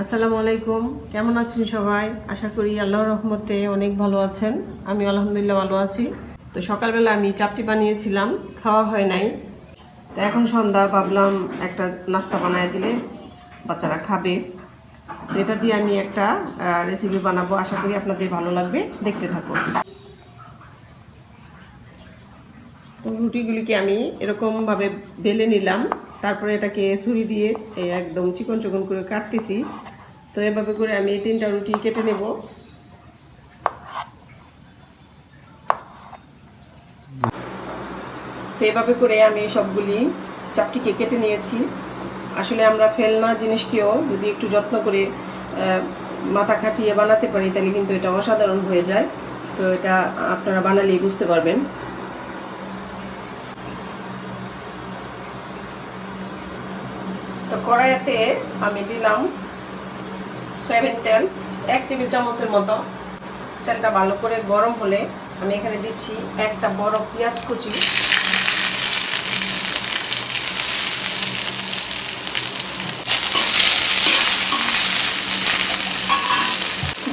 আসসালামু আলাইকুম। কেমন আছেন সবাই? আশা করি আল্লাহর রহমতে অনেক ভালো আছেন। আমি আলহামদুলিল্লাহ ভালো আছি। তো সকালবেলা আমি চাপটি বানিয়েছিলাম, খাওয়া হয় নাই। তো এখন সন্ধ্যা, ভাবলাম একটা নাস্তা বানায় দিলে বাচ্চারা খাবে। তো এটা দিয়ে আমি একটা রেসিপি বানাবো, আশা করি আপনাদের ভালো লাগবে, দেখতে থাকুন। তো রুটিগুলিকে আমি এরকমভাবে বেলে নিলাম, তারপরে এটাকে ছুরি দিয়ে একদম চিকন চিকন করে কাটতেছি। তো এভাবে করে আমি 3টা রুটি কেটে নেব। তো এভাবে করে আমি সবগুলি চাপটিকে কেটে নিয়েছি। আসলে আমরা ফেলনা জিনিসকেও যদি একটু যত্ন করে মাথা খাটিয়ে বানাতে পারি, তাহলে কিন্তু এটা অসাধারণ হয়ে যায়। তো এটা আপনারা বানালেই বুঝতে পারবেন। তো কড়াইতে আমি দিলাম সয়াবিন তেল 1 টেবিল চামচের মতো। তেলটা ভালো করে গরম হলে আমি এখানে দিচ্ছি একটা বড় পেঁয়াজ কুচি,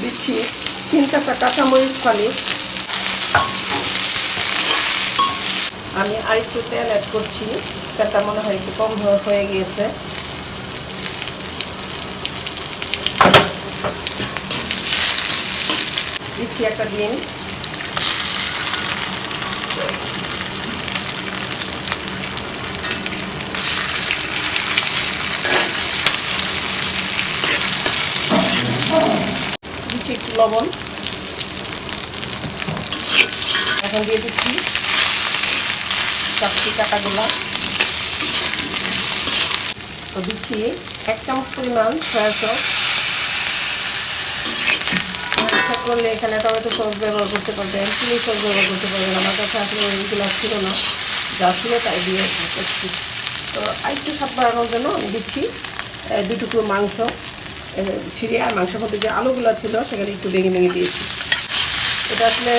দিচ্ছি 3-4টা কাঁচামরিচ ফালি। আমি আরেকটু তেল অ্যাড করছি, তেলটা মনে হয় একটু কম হয়ে গিয়েছে। দিচ্ছি একটা ডিম, দিচ্ছি একটু লবণ। এখন দিয়ে দিচ্ছি চাপটি কাটাগুলো। তো দিচ্ছি 1 চামচ পরিমাণ সয়া সস। ইচ্ছা করলে এখানে টমেটো সস ব্যবহার করতে পারবেন, চিলি সস ব্যবহার করতে পারবেন। আমার কাছে আসলে ওইগুলো ছিল না, যা ছিল তাই দিয়ে করছি। তো আরেকটু স্বাদ বাড়ানোর জন্য আমি দিচ্ছি 2 টুকরো মাংস ছিঁড়ে, আর মাংসের মধ্যে যে আলুগুলো ছিল সেখানে একটু ভেঙে ভেঙে দিয়েছি। এটা আসলে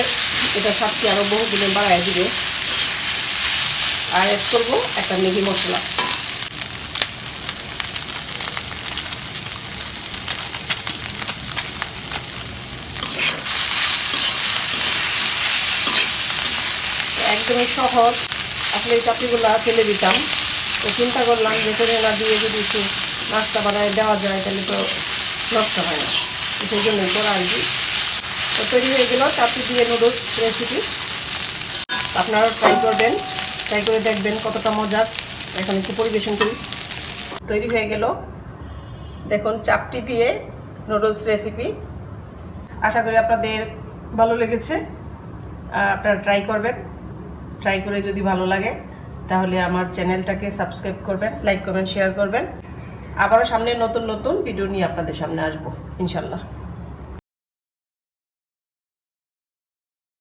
এটা স্বাদকে আরও বহু দিনে বাড়ায় দিবে। আর অ্যাড করবো একটা ম্যাগি মশলা। একদমই সহজ। আসলে এই চাপড়িগুলো ফেলে দিতাম, তো চিন্তা করলাম যে ফেলে না দিয়ে যদি একটু নাস্তা বানায় দেওয়া যায় তাহলে তো নষ্ট হয় না, সেই জন্যই করা আর কি। তো তৈরি হয়ে গেল চাপড়ি দিয়ে নুডলস রেসিপি। আপনারাও ট্রাই করবেন, ট্রাই করে দেখবেন কতটা মজার। এখন একটু পরিবেশন করি। তৈরি হয়ে গেল, দেখুন, চাপটি দিয়ে নুডলস রেসিপি। আশা করি আপনাদের ভালো লেগেছে। আপনারা ট্রাই করবেন। ট্রাই করে যদি ভালো লাগে তাহলে আমার চ্যানেলটাকে সাবস্ক্রাইব করবেন, লাইক করবেন, শেয়ার করবেন। আবারও সামনে নতুন নতুন ভিডিও নিয়ে আপনাদের সামনে আসবো ইনশাল্লাহ।